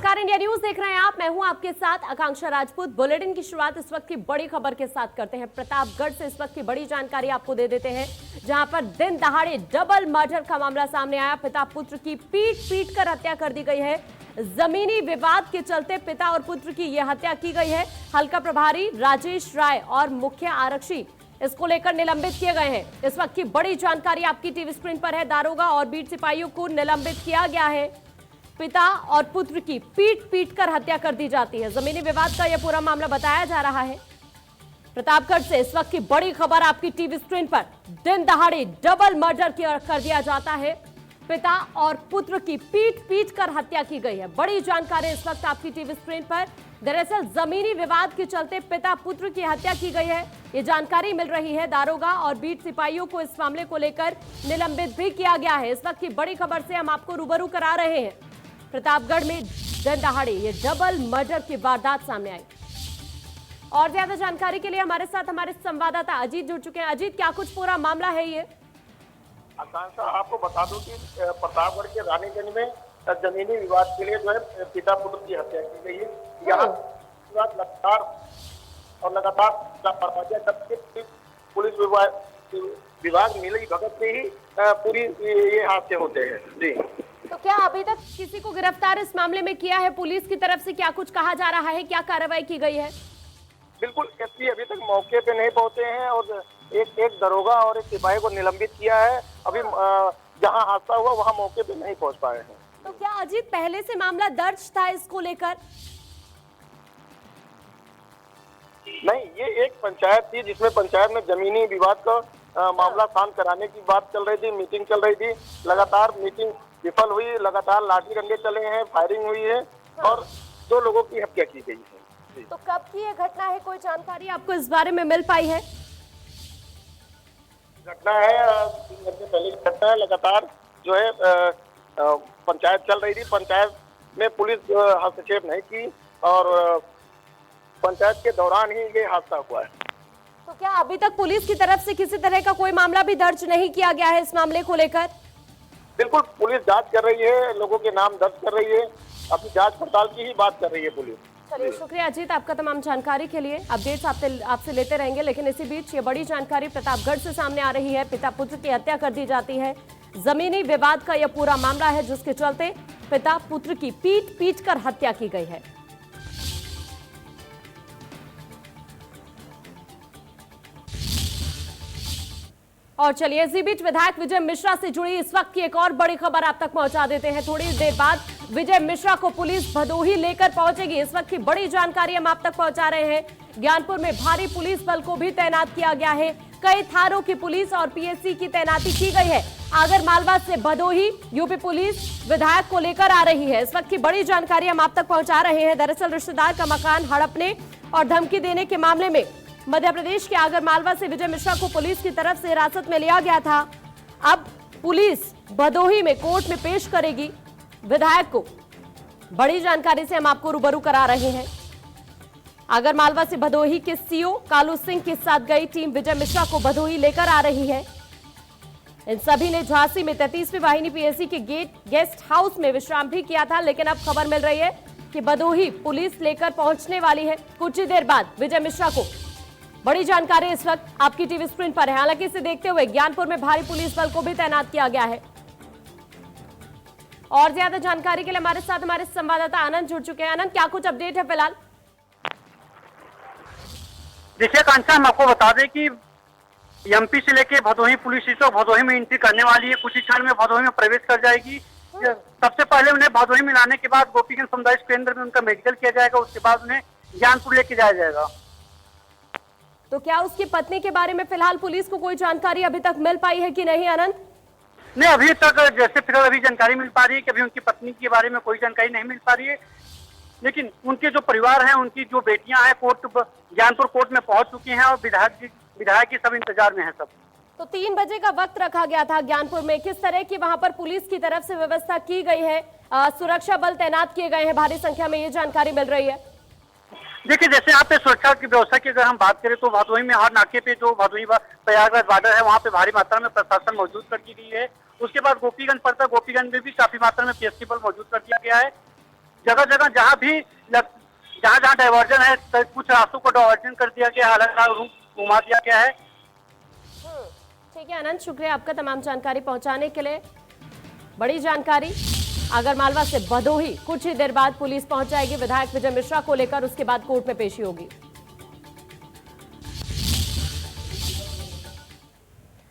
नमस्कार, India news देख रहे हैं आप। मैं हूं आपके साथ आकांक्षा राजपूत। बुलेटिन की शुरुआत इस वक्त की बड़ी खबर के साथ करते हैं। प्रतापगढ़ से इस वक्त की बड़ी जानकारी आपको दे देते हैं, जहां पर दिन दहाड़े डबल मर्डर का मामला सामने आया। पिता पुत्र की पीट कर हत्या कर दी गई है। जमीनी विवाद के चलते पिता और पुत्र की यह हत्या की गई है। हल्का प्रभारी राजेश राय और मुख्य आरक्षी इसको लेकर निलंबित किए गए हैं। इस वक्त की बड़ी जानकारी आपकी टीवी स्क्रीन पर है। दारोगा और बीट सिपाहियों को निलंबित किया गया है। पिता और पुत्र की पीट कर हत्या कर दी जाती है। जमीनी विवाद का यह पूरा मामला बताया जा रहा है। प्रतापगढ़ से इस वक्त की बड़ी खबर आपकी टीवी स्क्रीन पर। दिन दहाड़े डबल मर्डर कर दिया जाता है। पिता और पुत्र की पीट कर हत्या की गई है। बड़ी जानकारी इस वक्त आपकी टीवी स्क्रीन पर। दरअसल जमीनी विवाद के चलते पिता पुत्र की हत्या की गई है, ये जानकारी मिल रही है। दारोगा और बीट सिपाहियों को इस मामले को लेकर निलंबित भी किया गया है। इस वक्त की बड़ी खबर से हम आपको रूबरू करा रहे हैं। प्रतापगढ़ में दिन दहाड़े ये डबल मर्डर की वारदात सामने आई। और ज्यादा जानकारी के लिए हमारे साथ हमारे संवाददाता अजीत जुड़ चुके हैं। अजीत, क्या कुछ पूरा मामला है ये? आकांक्षा, आपको बता दूं कि प्रतापगढ़ के रानीगंज में जमीनी विवाद के लिए जो है पिता पुत्र की हत्या की गई है। यहाँ लगातार पुलिस विभाग मिली भगत से ही पूरी ये हादसे होते हैं। जी, तो क्या अभी तक किसी को गिरफ्तार इस मामले में किया है? पुलिस की तरफ से क्या कुछ कहा जा रहा है, क्या कार्रवाई की गई है? बिल्कुल, एसपी अभी तक मौके पे नहीं पहुंचे हैं और एक दरोगा और एक सिपाही को निलंबित किया है। अभी जहां हादसा हुआ वहां मौके पे नहीं पहुंच पाए हैं। तो क्या अजीत पहले से मामला दर्ज था इसको लेकर? नहीं, ये एक पंचायत थी जिसमें पंचायत में जमीनी विवाद का मामला शांत कराने की बात चल रही थी, मीटिंग चल रही थी। लगातार मीटिंग विफल हुई, लगातार लाठी डंडे चले हैं, फायरिंग हुई है और 2 लोगों की हत्या की गई है। तो कब की ये घटना है, कोई जानकारी आपको इस बारे में मिल पाई है? घटना है 3 घंटे पहले की घटना है। लगातार जो है पंचायत चल रही थी, पंचायत में पुलिस हस्तक्षेप नहीं की और पंचायत के दौरान ही ये हादसा हुआ है। तो क्या अभी तक पुलिस की तरफ से किसी तरह का कोई मामला भी दर्ज नहीं किया गया है इस मामले को लेकर? बिल्कुल, पुलिस जांच कर रही है, लोगों के नाम दर्ज कर रही है, अपनी जांच पड़ताल की ही बात कर रही है पुलिस। चलिए, शुक्रिया अजीत आपका तमाम जानकारी के लिए। अपडेट्स आपसे लेते रहेंगे, लेकिन इसी बीच ये बड़ी जानकारी प्रतापगढ़ से सामने आ रही है। पिता पुत्र की हत्या कर दी जाती है। जमीनी विवाद का यह पूरा मामला है, जिसके चलते पिता पुत्र की पीट कर हत्या की गई है। और चलिए, इसी बीच विधायक विजय मिश्रा से जुड़ी इस वक्त की एक और बड़ी खबर आप तक पहुंचा देते हैं। थोड़ी देर बाद विजय मिश्रा को पुलिस भदोही लेकर पहुंचेगी। इस वक्त की बड़ी जानकारी हम आप तक पहुंचा रहे हैं। ज्ञानपुर में भारी पुलिस बल को भी तैनात किया गया है। कई थानों की पुलिस और पीएससी की तैनाती की गई है। आगर मालवा से भदोही यूपी पुलिस विधायक को लेकर आ रही है। इस वक्त की बड़ी जानकारी हम आप तक पहुंचा रहे हैं। दरअसल रिश्तेदार का मकान हड़पने और धमकी देने के मामले में मध्य प्रदेश के आगर मालवा से विजय मिश्रा को पुलिस की तरफ से हिरासत में लिया गया था। अब पुलिस भदोही में कोर्ट में पेश करेगी विधायक को। बड़ी जानकारी से हम आपको रूबरू करा रहे हैं। आगर मालवा से भदोही के सीओ कालू सिंह के साथ गई टीम विजय मिश्रा को भदोही लेकर आ रही है। इन सभी ने झांसी में 33वीं वाहिनी पीएससी के गेस्ट हाउस में विश्राम भी किया था, लेकिन अब खबर मिल रही है कि भदोही पुलिस लेकर पहुंचने वाली है कुछ ही देर बाद विजय मिश्रा को। बड़ी जानकारी इस वक्त आपकी टीवी स्क्रीन पर है। हालांकि इसे देखते हुए ज्ञानपुर में भारी पुलिस बल को भी तैनात किया गया है। और ज्यादा जानकारी के लिए हमारे साथ हमारे संवाददाता आनंद जुड़ चुके हैं। आनंद, क्या कुछ अपडेट है फिलहाल? देखिए कांक्षा, हम आपको बता दें कि एमपी से लेके भदोही पुलिस स्टेशन भदोही में एंट्री करने वाली है। कुछ ही क्षण में भदोही में प्रवेश कर जाएगी। सबसे पहले उन्हें भदोही में लाने के बाद गोपीगंज सामुदायिक केंद्र में उनका मेडिकल किया जाएगा। उसके बाद उन्हें ज्ञानपुर लेके जाया जाएगा। तो क्या उसकी पत्नी के बारे में फिलहाल पुलिस को कोई जानकारी अभी तक मिल पाई है कि नहीं आनंद? नहीं, अभी तक जैसे फिलहाल अभी जानकारी मिल पा रही है कि अभी उनकी पत्नी के बारे में कोई जानकारी नहीं मिल पा रही है, लेकिन उनके जो परिवार हैं, उनकी जो बेटियां हैं, ज्ञानपुर कोर्ट में पहुंच चुकी हैं और विधायक की सब इंतजार में है सब। तो 3 बजे का वक्त रखा गया था ज्ञानपुर में। किस तरह की वहां पर पुलिस की तरफ से व्यवस्था की गई है? सुरक्षा बल तैनात किए गए हैं भारी संख्या में, ये जानकारी मिल रही है। देखिए, जैसे यहाँ पे सुरक्षा की व्यवस्था की अगर हम बात करें तो भदोही में हर नाके पे जो भदोही प्रयागराज बॉर्डर है वहाँ पे भारी मात्रा में प्रशासन मौजूद कर दी गई है। उसके बाद गोपीगंज पड़ता है, गोपीगंज में भी काफी मात्रा में पीएससी बल मौजूद कर दिया गया है। जगह जगह जहाँ जहाँ डाइवर्जन है तो कुछ रास्तों को डाइवर्जन कर दिया गया, अलग अलग रूट घुमा दिया गया है। ठीक है अनंत, शुक्रिया आपका तमाम जानकारी पहुंचाने के लिए। बड़ी जानकारी, आगरमालवा से भदोही कुछ ही देर बाद पुलिस पहुंच जाएगी विधायक विजय मिश्रा को लेकर, उसके बाद कोर्ट में पेशी होगी।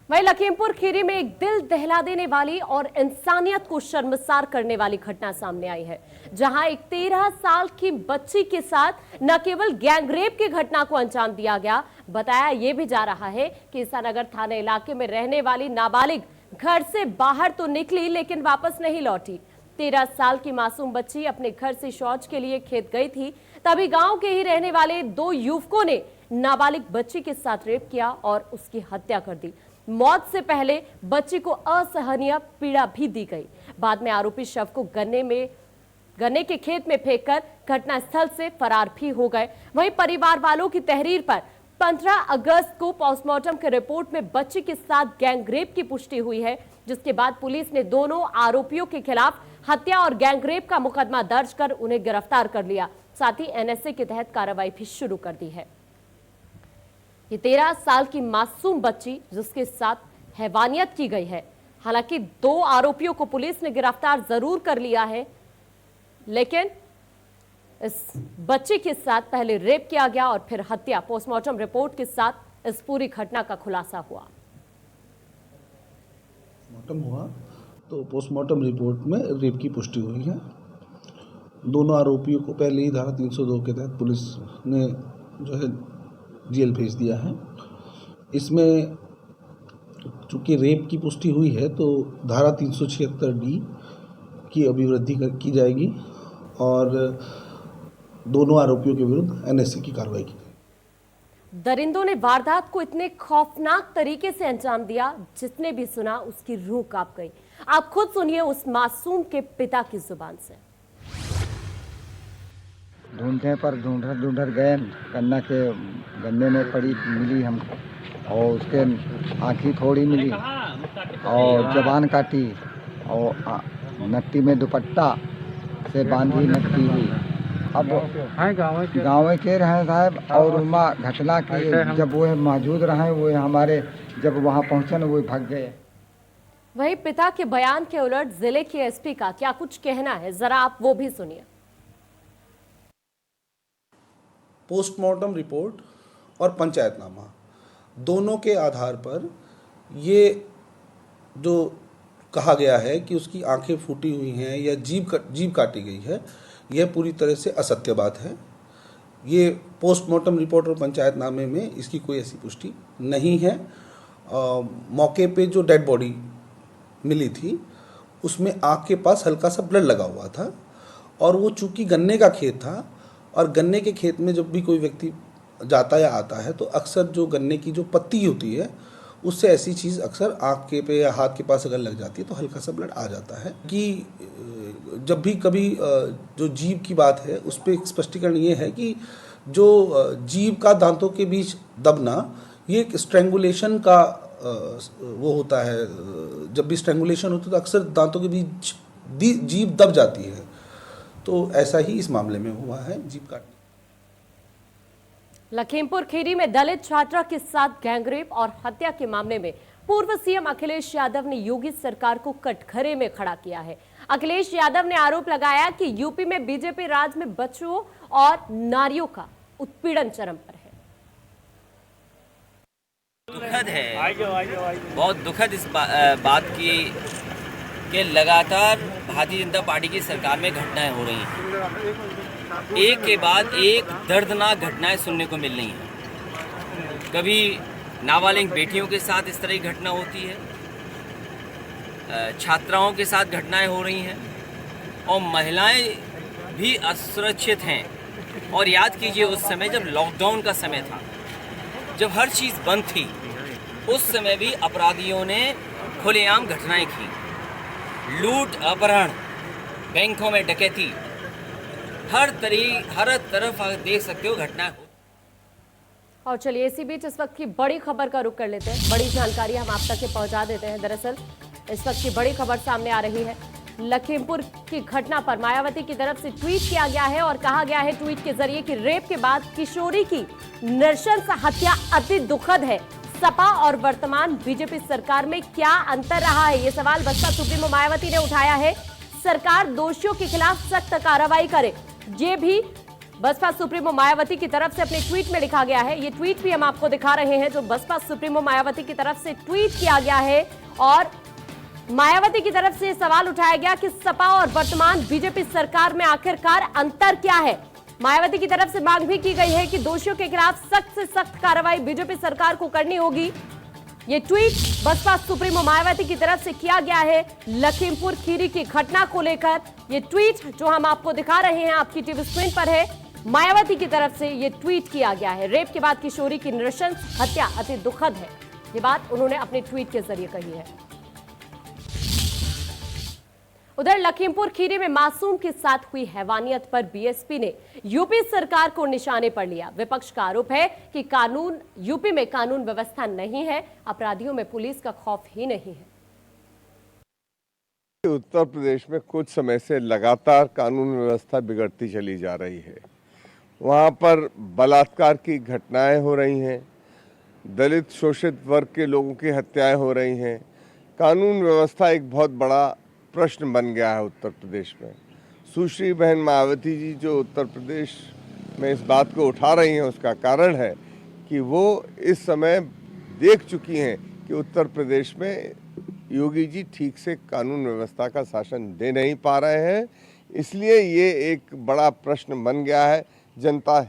वहीं लखीमपुर खीरी में एक दिल दहला देने वाली और इंसानियत को शर्मसार करने वाली घटना सामने आई है, जहां एक 13 साल की बच्ची के साथ न केवल गैंगरेप की घटना को अंजाम दिया गया, बताया यह भी जा रहा है कि ईसानगर थाना इलाके में रहने वाली नाबालिग घर से बाहर तो निकली लेकिन वापस नहीं लौटी। 13 साल की मासूम बच्ची अपने घर से शौच के लिए खेत गई थी, तभी गांव के ही रहने वाले 2 युवकों ने नाबालिग बच्ची के साथ रेप किया और उसकी हत्या कर दी। मौत से पहले बच्ची को असहनीय पीड़ा भी दी गई। बाद में आरोपी शव को गन्ने के खेत में फेंककर घटनास्थल से फरार भी हो गए। वहीं परिवार वालों की तहरीर पर 15 अगस्त को पोस्टमार्टम के रिपोर्ट में बच्ची के साथ गैंगरेप की पुष्टि हुई है, जिसके बाद पुलिस ने दोनों आरोपियों के खिलाफ हत्या और गैंगरेप का मुकदमा दर्ज कर उन्हें गिरफ्तार कर लिया। साथ ही एनएसए के तहत कार्रवाई भी शुरू कर दी है। ये 13 साल की मासूम बच्ची जिसके साथ हैवानियत की गई है। हालांकि 2 आरोपियों को पुलिस ने गिरफ्तार जरूर कर लिया है, लेकिन इस बच्ची के साथ पहले रेप किया गया और फिर हत्या। पोस्टमार्टम रिपोर्ट के साथ इस पूरी घटना का खुलासा हुआ। पोस्टमार्टम हुआ तो पोस्टमार्टम रिपोर्ट में रेप की पुष्टि हुई है। दोनों आरोपियों को पहले ही धारा 302 के तहत पुलिस ने जो है जेल भेज दिया है। इसमें चूँकि रेप की पुष्टि हुई है तो धारा 376D की अभिवृद्धि की जाएगी और दोनों आरोपियों के विरुद्ध एनएसए की कार्रवाई की जाएगी। दरिंदों ने वारदात को इतने खौफनाक तरीके से अंजाम दिया, जिसने भी सुना उसकी रूह कांप गई। आप खुद सुनिए उस मासूम के पिता की जुबान से। ढूंढने पर ढूंढर गए, गन्ने में पड़ी मिली हमको और उसके आँखी थोड़ी मिली और जबान काटी और नट्टी में दुपट्टा से बांधी नट्टी हुई। अब गाँव के रहे साहब और उमा घटना की जब वो मौजूद रहे, वो हमारे जब वहाँ पहुँचे वो भाग गए। वही पिता के बयान के उलट जिले के एसपी का क्या कुछ कहना है, जरा आप वो भी सुनिए। पोस्टमार्टम रिपोर्ट और पंचायतनामा दोनों के आधार पर ये जो कहा गया है कि उसकी आंखें फूटी हुई हैं या जीभ काटी गई है, यह पूरी तरह से असत्य बात है। ये पोस्टमार्टम रिपोर्ट और पंचायतनामे में इसकी कोई ऐसी पुष्टि नहीं है। मौके पे जो डेड बॉडी मिली थी उसमें आँख के पास हल्का सा ब्लड लगा हुआ था और वो चूँकि गन्ने का खेत था और गन्ने के खेत में जब भी कोई व्यक्ति जाता या आता है तो अक्सर जो गन्ने की जो पत्ती होती है उससे ऐसी चीज़ अक्सर आँख के पे या हाथ के पास अगर लग जाती है तो हल्का सा ब्लड आ जाता है। कि जब भी कभी जो जीभ की बात है उस पर स्पष्टीकरण ये है कि जो जीभ का दांतों के बीच दबना ये एक स्ट्रैंगुलेशन का वो होता है। जब भी स्ट्रैंगुलेशन होता है तो अक्सर दांतों के बीच जीभ दब जाती है, तो ऐसा ही इस मामले में हुआ है, जीभ काटने। लखीमपुर खीरी में दलित छात्रा के साथ गैंगरेप और हत्या के मामले में पूर्व सीएम अखिलेश यादव ने योगी सरकार को कटघरे में खड़ा किया है। अखिलेश यादव ने आरोप लगाया कि यूपी में बीजेपी राज में बच्चों और नारियों का उत्पीड़न चरम पर है। दुखद है, बहुत दुखद इस बात की कि लगातार भारतीय जनता पार्टी की सरकार में घटनाएं हो रही हैं। एक के बाद एक दर्दनाक घटनाएं सुनने को मिल रही हैं। कभी नाबालिग बेटियों के साथ इस तरह की घटना होती है, छात्राओं के साथ घटनाएं हो रही हैं और महिलाएं भी असुरक्षित हैं। और याद कीजिए उस समय जब लॉकडाउन का समय था, जब हर चीज़ बंद थी, उस समय भी अपराधियों ने खुलेआम घटनाएं की। लूट, अपहरण, बैंकों में डकैती, हर तरफ आप देख सकते हो घटना हो। और चलिए इसी बीच इस वक्त की बड़ी खबर का रुख कर लेते हैं। बड़ी जानकारी हम आप तक पहुंचा देते हैं। दरअसल इस वक्त की बड़ी खबर सामने आ रही है। लखीमपुर की घटना पर मायावती की तरफ से ट्वीट किया गया है और कहा गया है ट्वीट के जरिए कि रेप के बाद किशोरी की नृशंस हत्या अति दुखद है। सपा और वर्तमान बीजेपी सरकार में क्या अंतर रहा है, ये सवाल बसपा सुप्रीमो मायावती ने उठाया है। सरकार दोषियों के खिलाफ सख्त कार्रवाई करे, ये भी बसपा सुप्रीमो मायावती की तरफ से अपने ट्वीट में लिखा गया है। ये ट्वीट भी हम आपको दिखा रहे हैं जो बसपा सुप्रीमो मायावती की तरफ से ट्वीट किया गया है और मायावती की तरफ से सवाल उठाया गया कि सपा और वर्तमान बीजेपी सरकार में आखिरकार अंतर क्या है। मायावती की तरफ से मांग भी की गई है कि दोषियों के खिलाफ सख्त से सख्त कार्रवाई बीजेपी सरकार को करनी होगी। ये ट्वीट बसपा सुप्रीमो मायावती की तरफ से किया गया है लखीमपुर खीरी की घटना को लेकर। ये ट्वीट जो हम आपको दिखा रहे हैं आपकी टीवी स्क्रीन पर है, मायावती की तरफ से ये ट्वीट किया गया है। रेप के बाद किशोरी की नृशंस हत्या अति दुखद है, ये बात उन्होंने अपने ट्वीट के जरिए कही है। उधर लखीमपुर खीरी में मासूम के साथ हुई हैवानियत पर बीएसपी ने यूपी सरकार को निशाने पर लिया। विपक्ष का आरोप है कि यूपी में कानून व्यवस्था नहीं है, अपराधियों में पुलिस का खौफ ही नहीं है। उत्तर प्रदेश में कुछ समय से लगातार कानून व्यवस्था बिगड़ती चली जा रही है। वहाँ पर बलात्कार की घटनाएं हो रही हैं, दलित शोषित वर्ग के लोगों की हत्याएं हो रही हैं। कानून व्यवस्था एक बहुत बड़ा प्रश्न बन गया है उत्तर प्रदेश में। सुश्री बहन मायावती जी जो उत्तर प्रदेश में इस बात को उठा रही हैं, उसका कारण है कि वो इस समय देख चुकी हैं कि उत्तर प्रदेश में योगी जी ठीक से कानून व्यवस्था का शासन दे नहीं पा रहे हैं। इसलिए ये एक बड़ा प्रश्न बन गया है। जनता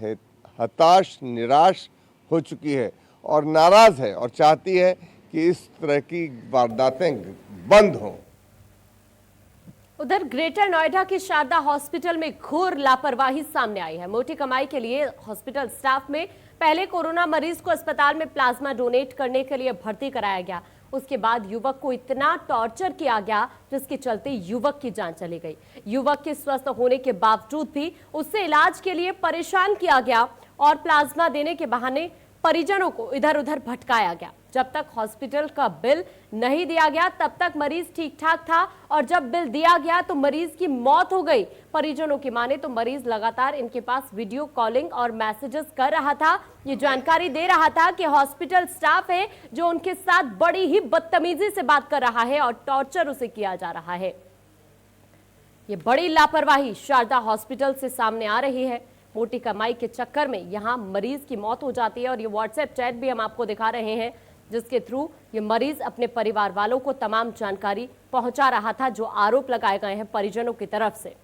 हताश निराश हो चुकी है और नाराज़ है और चाहती है कि इस तरह की वारदातें बंद हों। उधर ग्रेटर नोएडा के शारदा हॉस्पिटल में घोर लापरवाही सामने आई है। मोटी कमाई के लिए हॉस्पिटल स्टाफ में पहले कोरोना मरीज को अस्पताल में प्लाज्मा डोनेट करने के लिए भर्ती कराया गया। उसके बाद युवक को इतना टॉर्चर किया गया जिसके चलते युवक की जान चली गई। युवक के स्वस्थ होने के बावजूद भी उससे इलाज के लिए परेशान किया गया और प्लाज्मा देने के बहाने परिजनों को इधर उधर भटकाया गया। जब तक हॉस्पिटल का बिल नहीं दिया गया तब तक मरीज ठीक ठाक था और जब बिल दिया गया तो मरीज की मौत हो गई। परिजनों की माने तो मरीज लगातार इनके पास वीडियो कॉलिंग और मैसेजेस कर रहा था। ये जानकारी दे रहा था कि हॉस्पिटल स्टाफ है जो उनके साथ बड़ी ही बदतमीजी से बात कर रहा है और टॉर्चर उसे किया जा रहा है। ये बड़ी लापरवाही शारदा हॉस्पिटल से सामने आ रही है। मोटी कमाई के चक्कर में यहां मरीज की मौत हो जाती है और ये व्हाट्सएप चैट भी हम आपको दिखा रहे हैं जिसके थ्रू ये मरीज अपने परिवार वालों को तमाम जानकारी पहुंचा रहा था जो आरोप लगाए गए हैं परिजनों की तरफ से।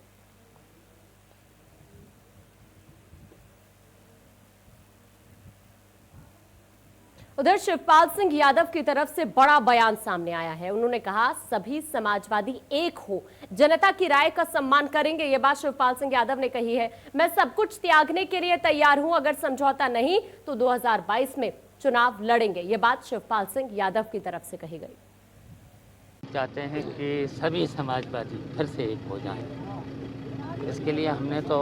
उधर शिवपाल सिंह यादव की तरफ से बड़ा बयान सामने आया है। उन्होंने कहा सभी समाजवादी एक हो, जनता की राय का सम्मान करेंगे। ये बात शिवपाल सिंह यादव ने कही है। मैं सब कुछ त्यागने के लिए तैयार हूं, अगर समझौता नहीं तो 2022 में चुनाव लड़ेंगे। ये बात शिवपाल सिंह यादव की तरफ से कही गई। चाहते हैं कि सभी समाजवादी फिर से एक हो जाएं। इसके लिए हमने तो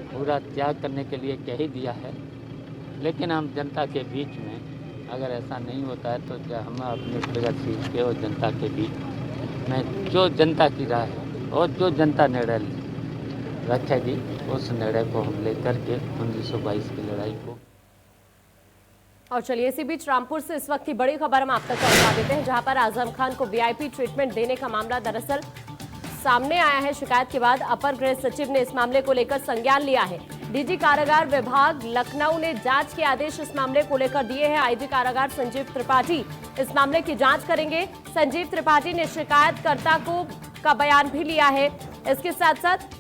पूरा त्याग करने के लिए कह ही दिया है, लेकिन हम जनता के बीच में अगर ऐसा नहीं होता है तो हम अपने प्रगतिशील के और जनता के बीच में जो जनता की राय है और जो जनता निर्णय रखेगी उस निर्णय को हम लेकर के 1922 की लड़ाई को। और चलिए इसी बीच रामपुर से इस वक्त की बड़ी खबर हम आप तक पहुंचा देते हैं जहां पर आजम खान को वीआईपी ट्रीटमेंट देने का मामला दरअसल सामने आया है। शिकायत के बाद अपर गृह सचिव ने इस मामले को लेकर संज्ञान लिया है। डीजी कारागार विभाग लखनऊ ने जांच के आदेश इस मामले को लेकर दिए हैं। आईजी कारागार संजीव त्रिपाठी इस मामले की जांच करेंगे। संजीव त्रिपाठी ने शिकायतकर्ता का बयान भी लिया है। इसके साथ साथ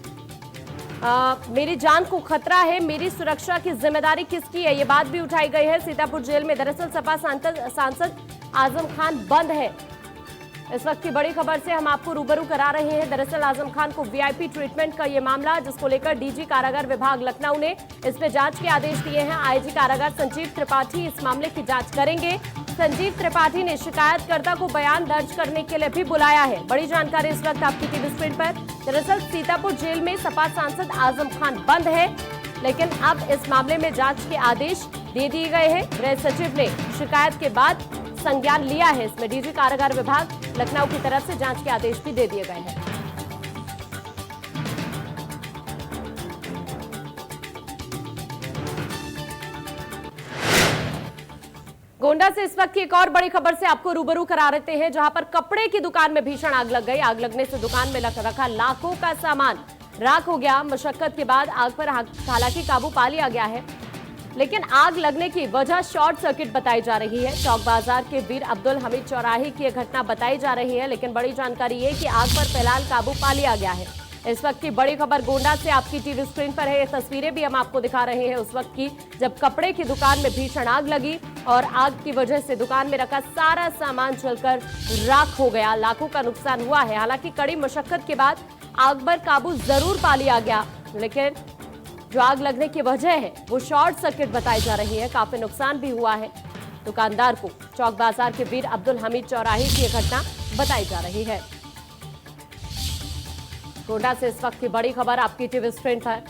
मेरी जान को खतरा है, मेरी सुरक्षा की जिम्मेदारी किसकी है, ये बात भी उठाई गई है। सीतापुर जेल में दरअसल सपा सांसद आजम खान बंद है। इस वक्त की बड़ी खबर से हम आपको रूबरू करा रहे हैं। दरअसल आजम खान को वीआईपी ट्रीटमेंट का ये मामला जिसको लेकर डीजी कारागार विभाग लखनऊ ने इस पे जांच के आदेश दिए हैं। आईजी कारागार संजीव त्रिपाठी इस मामले की जांच करेंगे। संजीव त्रिपाठी ने शिकायतकर्ता को बयान दर्ज करने के लिए भी बुलाया है। बड़ी जानकारी इस वक्त आपकी टीवी स्क्रीन पर। दरअसल सीतापुर जेल में सपा सांसद आजम खान बंद है, लेकिन अब इस मामले में जांच के आदेश दे दिए गए हैं। गृह सचिव ने शिकायत के बाद संज्ञान लिया है। इसमें डीजी कारागार विभाग लखनऊ की तरफ से जांच के आदेश भी दे दिए गए हैं। गोंडा से इस वक्त की एक और बड़ी खबर से आपको रूबरू करा देते हैं, जहां पर कपड़े की दुकान में भीषण आग लग गई। आग लगने से दुकान में रखा लाखों का सामान राख हो गया। मशक्कत के बाद आग पर हालांकि काबू पा लिया गया है, लेकिन आग लगने की वजह शॉर्ट सर्किट बताई जा रही है। चौक बाजार के वीर अब्दुल हमीद चौराहे की यह घटना बताई जा रही है, लेकिन बड़ी जानकारी ये कि आग पर फिलहाल काबू पा लिया गया है। इस वक्त की बड़ी खबर गोंडा से आपकी टीवी स्क्रीन पर है। ये तस्वीरें भी हम आपको दिखा रहे हैं उस वक्त की, जब कपड़े की दुकान में भीषण आग लगी और आग की वजह से दुकान में रखा सारा सामान जलकर राख हो गया। लाखों का नुकसान हुआ है। हालांकि कड़ी मशक्कत के बाद आग पर काबू जरूर पा लिया गया, लेकिन जो आग लगने की वजह है वो शॉर्ट सर्किट बताई जा रही है। काफी नुकसान भी हुआ है दुकानदार को। चौक बाजार के वीर अब्दुल हमीद चौराहे की यह घटना बताई जा रही है। गोंडा से इस वक्त की बड़ी खबर आपकी टीवी स्क्रीन पर।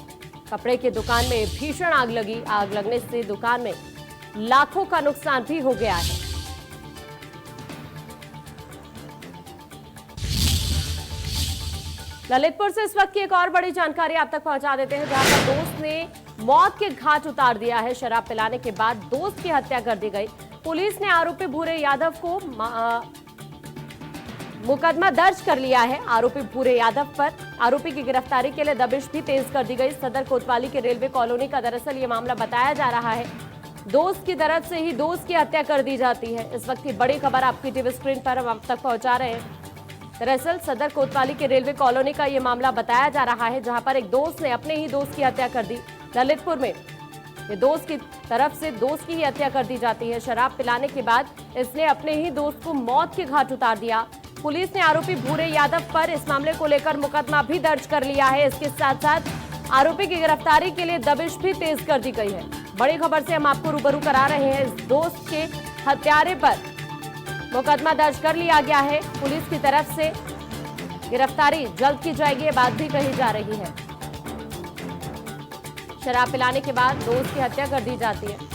कपड़े की दुकान में भीषण आग लगी। आग लगने से दुकान में लाखों का नुकसान भी हो गया है। ललितपुर से इस वक्त की एक और बड़ी जानकारी आप तक पहुंचा देते हैं, जहां पर दोस्त ने मौत के घाट उतार दिया है। शराब पिलाने के बाद दोस्त की हत्या कर दी गई। पुलिस ने आरोपी भूरे यादव को मुकदमा दर्ज कर लिया है। आरोपी भूरे यादव पर आरोपी की गिरफ्तारी के लिए दबिश भी तेज कर दी गई। सदर कोतवाली के रेलवे कॉलोनी का दरअसल ये मामला बताया जा रहा है। दोस्त की तरफ से ही दोस्त की हत्या कर दी जाती है। इस वक्त की बड़ी खबर आपकी टीवी स्क्रीन पर हम आप तक पहुंचा रहे हैं। दरअसल सदर कोतवाली के रेलवे कॉलोनी का ये मामला बताया जा रहा है, जहां पर एक दोस्त ने अपने ही दोस्त की हत्या कर दी। ललितपुर में ये दोस्त की तरफ से दोस्त की ही हत्या कर दी जाती है। शराब पिलाने के बाद इसने अपने ही दोस्त को मौत के घाट उतार दिया। पुलिस ने आरोपी भूरे यादव पर इस मामले को लेकर मुकदमा भी दर्ज कर लिया है। इसके साथ साथ आरोपी की गिरफ्तारी के लिए दबिश भी तेज कर दी गई है। बड़ी खबर से हम आपको रूबरू करा रहे हैं। इस दोस्त के हत्यारे पर मुकदमा दर्ज कर लिया गया है। पुलिस की तरफ से गिरफ्तारी जल्द की जाएगी, ये बात भी कही जा रही है। शराब पिलाने के बाद दोस्त की हत्या कर दी जाती है।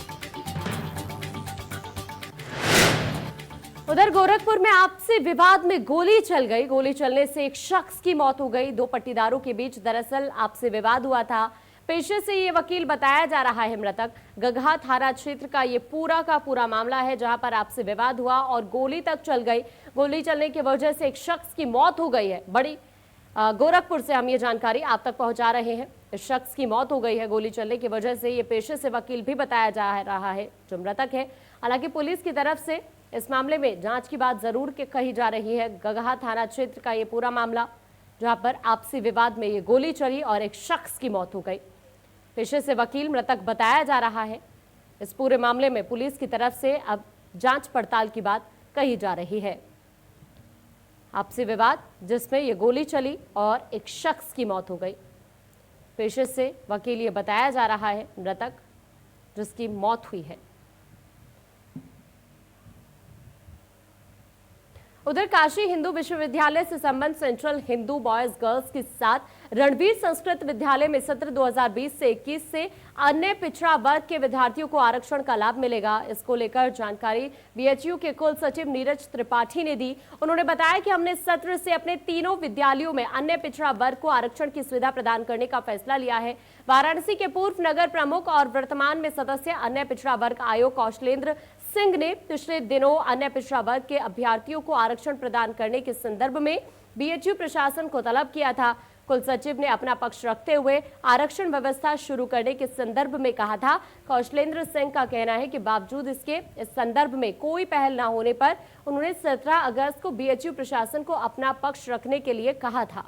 उधर गोरखपुर में आपसी विवाद में गोली चल गई। गोली चलने से एक शख्स की मौत हो गई। दो पट्टीदारों के बीच दरअसल आपसी विवाद हुआ था। पेशे से ये वकील बताया जा रहा है मृतक। गगहा थाना क्षेत्र का ये पूरा का पूरा मामला है, जहां पर आपसी विवाद हुआ और गोली तक चल गई। गोली चलने की वजह से एक शख्स की मौत हो गई है। बड़ी गोरखपुर से हम ये जानकारी आप तक पहुंचा रहे हैं। इस शख्स की मौत हो गई है गोली चलने की वजह से। ये पेशे से वकील भी बताया जा रहा है जो मृतक है। हालांकि पुलिस की तरफ से इस मामले में जांच की बात जरूर कही जा रही है। गगहा थाना क्षेत्र का ये पूरा मामला, जहां पर आपसी विवाद में ये गोली चली और एक शख्स की मौत हो गई। पेशे से वकील मृतक बताया जा रहा है। इस पूरे मामले में पुलिस की तरफ से अब जांच पड़ताल की बात कही जा रही है। आपसी विवाद जिसमें ये गोली चली और एक शख्स की मौत हो गई। पेशे से वकील ये बताया जा रहा है मृतक जिसकी मौत हुई है। उधर काशी हिंदू विश्वविद्यालय से संबंध सेंट्रल हिंदू बॉयज गर्ल्स के साथ रणवीर संस्कृत विद्यालय में सत्र 2020 से 21 से अन्य पिछड़ा वर्ग के विद्यार्थियों को आरक्षण का लाभ मिलेगा। इसको लेकर जानकारी बीएचयू के कुल सचिव नीरज त्रिपाठी ने दी। उन्होंने बताया कि हमने सत्र से अपने तीनों विद्यालयों में अन्य पिछड़ा वर्ग को आरक्षण की सुविधा प्रदान करने का फैसला लिया है। वाराणसी के पूर्व नगर प्रमुख और वर्तमान में सदस्य अन्य पिछड़ा वर्ग आयोग कौशलेंद्र सिंह ने पिछले दिनों अन्य पिछड़ा वर्ग के अभ्यर्थियों को आरक्षण प्रदान करने के संदर्भ में बीएचयू प्रशासन को तलब किया था। कुल सचिव ने अपना पक्ष रखते हुए आरक्षण व्यवस्था शुरू करने के संदर्भ में कहा था। कौशलेंद्र सिंह का कहना है कि बावजूद इसके इस संदर्भ में कोई पहल न होने पर उन्होंने 17 अगस्त को बीएचयू प्रशासन को अपना पक्ष रखने के लिए कहा था।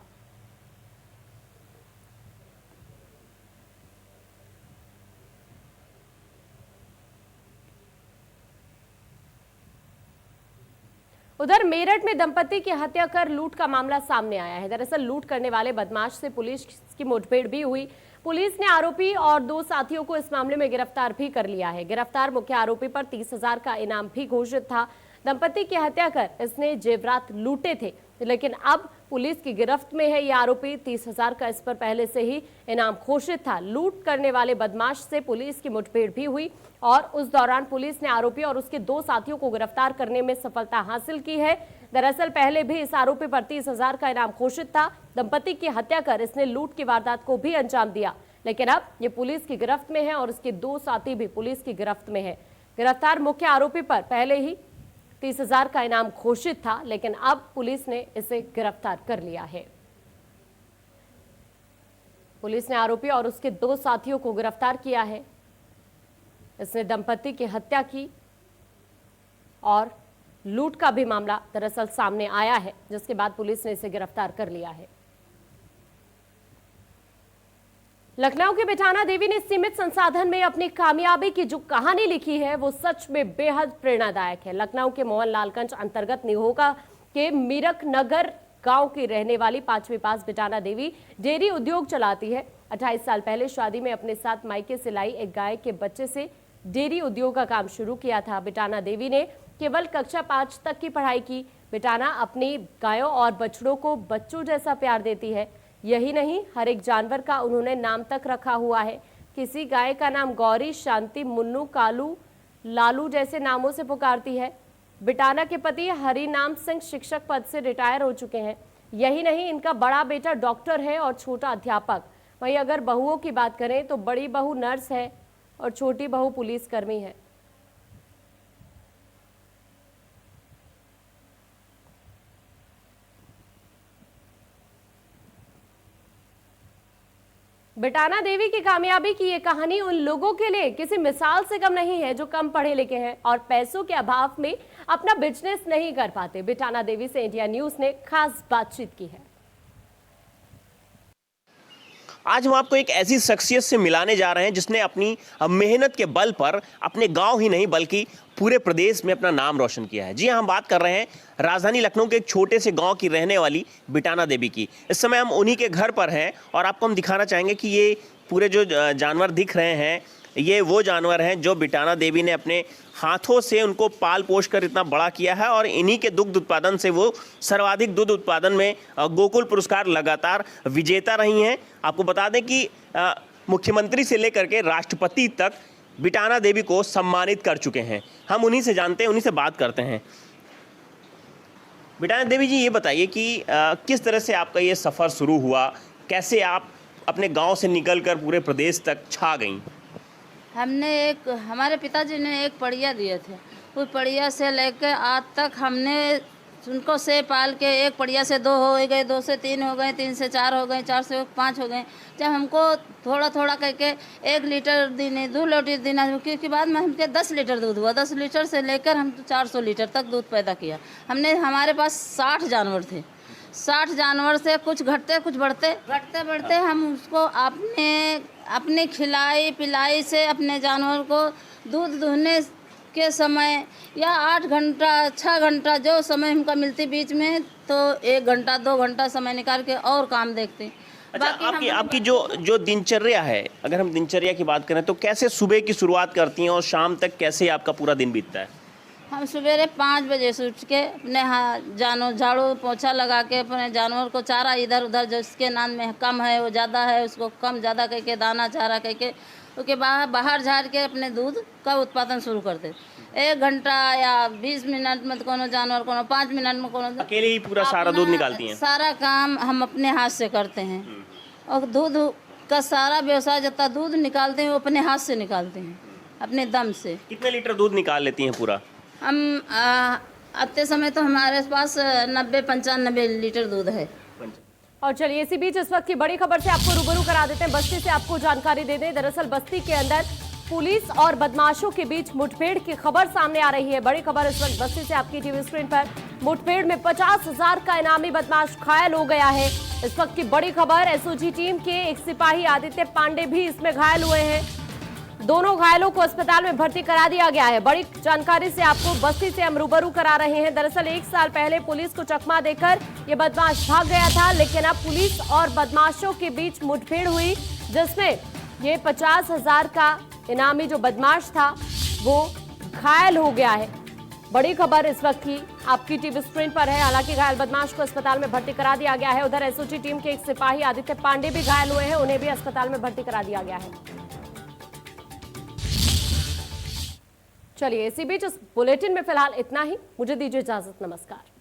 उधर मेरठ में दंपति की हत्या कर लूट का मामला सामने आया है। दरअसल लूट करने वाले बदमाश से पुलिस की मुठभेड़ भी हुई। पुलिस ने आरोपी और 2 साथियों को इस मामले में गिरफ्तार भी कर लिया है। गिरफ्तार मुख्य आरोपी पर 30,000 का इनाम भी घोषित था। दंपति की हत्या कर इसने जेवरात लूटे थे, लेकिन अब पुलिस की गिरफ्त में है ये आरोपी। 30,000 का इस पर पहले से ही इनाम घोषित था। लूट करने वाले बदमाश से पुलिस की मुठभेड़ भी हुई और उस दौरान पुलिस ने आरोपी और उसके 2 साथियों को गिरफ्तार करने में सफलता हासिल की है। दरअसल पहले भी इस आरोपी पर 30,000 का इनाम घोषित था। दंपति की हत्या कर इसने लूट की वारदात को भी अंजाम दिया, लेकिन अब ये पुलिस की गिरफ्त में है और उसके 2 साथी भी पुलिस की गिरफ्त में है। गिरफ्तार मुख्य आरोपी पर पहले ही 30,000 का इनाम घोषित था, लेकिन अब पुलिस ने इसे गिरफ्तार कर लिया है। पुलिस ने आरोपी और उसके 2 साथियों को गिरफ्तार किया है। इसने दंपति की हत्या की और लूट का भी मामला दरअसल सामने आया है, जिसके बाद पुलिस ने इसे गिरफ्तार कर लिया है। लखनऊ के बिटाना देवी ने सीमित संसाधन में अपनी कामयाबी की जो कहानी लिखी है वो सच में बेहद प्रेरणादायक है। लखनऊ के मोहनलालगंज अंतर्गत निहोगा के मीरक नगर गांव की रहने वाली 5वीं पास बिटाना देवी डेयरी उद्योग चलाती है। 28 साल पहले शादी में अपने साथ मायके से लाई एक गाय के बच्चे से डेयरी उद्योग का काम शुरू किया था। बिटाना देवी ने केवल कक्षा 5 तक की पढ़ाई की। बिटाना अपनी गायों और बछड़ों को बच्चों जैसा प्यार देती है। यही नहीं, हर एक जानवर का उन्होंने नाम तक रखा हुआ है। किसी गाय का नाम गौरी, शांति, मुन्नू, कालू, लालू जैसे नामों से पुकारती है। बिटाना के पति हरिनाम सिंह शिक्षक पद से रिटायर हो चुके हैं। यही नहीं, इनका बड़ा बेटा डॉक्टर है और छोटा अध्यापक। वहीं अगर बहुओं की बात करें तो बड़ी बहू नर्स है और छोटी बहू पुलिसकर्मी है। बिटाना देवी की कामयाबी की ये कहानी उन लोगों के लिए किसी मिसाल से कम नहीं है जो कम पढ़े लिखे हैं और पैसों के अभाव में अपना बिजनेस नहीं कर पाते। बिटाना देवी से इंडिया न्यूज ने खास बातचीत की है। आज हम आपको एक ऐसी शख्सियत से मिलाने जा रहे हैं जिसने अपनी मेहनत के बल पर अपने गांव ही नहीं बल्कि पूरे प्रदेश में अपना नाम रोशन किया है। जी हाँ, हम बात कर रहे हैं राजधानी लखनऊ के एक छोटे से गांव की रहने वाली बिटाना देवी की। इस समय हम उन्हीं के घर पर हैं और आपको हम दिखाना चाहेंगे कि ये पूरे जो जानवर दिख रहे हैं ये वो जानवर हैं जो बिटाना देवी ने अपने हाथों से उनको पाल पोष कर इतना बड़ा किया है और इन्हीं के दुग्ध उत्पादन से वो सर्वाधिक दूध उत्पादन में गोकुल पुरस्कार लगातार विजेता रही हैं। आपको बता दें कि मुख्यमंत्री से लेकर के राष्ट्रपति तक बिटाना देवी को सम्मानित कर चुके हैं। हम उन्हीं से जानते हैं, उन्हीं से बात करते हैं। बिटाना देवी जी, ये बताइए कि किस तरह से आपका ये सफ़र शुरू हुआ, कैसे आप अपने गांव से निकलकर पूरे प्रदेश तक छा गईं? हमारे पिताजी ने एक पड़िया दिए थे। उस पड़िया से लेकर आज तक हमने उनको से पाल के एक पड़िया से 2 हो गए, 2 से 3 हो गए, 3 से 4 हो गए, 4 से 5 हो गए। जब हमको थोड़ा थोड़ा करके 1 लीटर देने 2 लीटर देना के बाद में हमके 10 लीटर दूध हुआ। 10 लीटर से लेकर हम 400 लीटर तक दूध पैदा किया। हमारे पास 60 जानवर थे। 60 जानवर से कुछ घटते कुछ बढ़ते हम उसको अपने खिलाई पिलाई से अपने जानवर को दूध दूहने के समय या 8 घंटा 6 घंटा जो समय हमको मिलती बीच में, तो 1 घंटा 2 घंटा समय निकाल के और काम देखते। अच्छा, आपकी जो दिनचर्या है, अगर हम दिनचर्या की बात करें तो कैसे सुबह की शुरुआत करती हैं और शाम तक कैसे आपका पूरा दिन बीतता है? हम सवेरे 5 बजे से उठ के अपने झाड़ू पोछा लगा के अपने जानवर को चारा इधर उधर जिसके नाम में कम है वो ज़्यादा है उसको कम ज़्यादा करके दाना चारा करके उसके बाहर झाड़ के अपने दूध का उत्पादन शुरू करते। 1 घंटा या 20 मिनट में कोनो जानवर कोनो 5 मिनट में कोनो अकेले ही पूरा सारा दूध निकालती हैं? सारा काम हम अपने हाथ से करते हैं और दूध का सारा व्यवसाय जितना दूध निकालते हैं वो अपने हाथ से निकालते हैं, अपने दम से। कितने लीटर दूध निकाल लेती हैं पूरा? हम आते समय तो हमारे पास 90-95 लीटर दूध है। और चलिए इसी बीच इस वक्त की बड़ी खबर से आपको रूबरू करा देते हैं। बस्ती से आपको जानकारी दे दें, दरअसल बस्ती के अंदर पुलिस और बदमाशों के बीच मुठभेड़ की खबर सामने आ रही है। बड़ी खबर इस वक्त बस्ती से आपकी टीवी स्क्रीन पर। मुठभेड़ में 50,000 का इनामी बदमाश घायल हो गया है। इस वक्त की बड़ी खबर, एसओजी टीम के एक सिपाही आदित्य पांडे भी इसमें घायल हुए हैं। दोनों घायलों को अस्पताल में भर्ती करा दिया गया है। बड़ी जानकारी से आपको बस्ती से हम रूबरू करा रहे हैं। दरअसल 1 साल पहले पुलिस को चकमा देकर ये बदमाश भाग गया था, लेकिन अब पुलिस और बदमाशों के बीच मुठभेड़ हुई जिसमें ये 50,000 का इनामी जो बदमाश था वो घायल हो गया है। बड़ी खबर इस वक्त की आपकी टीवी स्क्रीन पर है। हालांकि घायल बदमाश को अस्पताल में भर्ती करा दिया गया है। उधर एसओजी टीम के एक सिपाही आदित्य पांडे भी घायल हुए हैं, उन्हें भी अस्पताल में भर्ती करा दिया गया है। चलिए, इसी बीच इस बुलेटिन में फिलहाल इतना ही। मुझे दीजिए इजाजत, नमस्कार।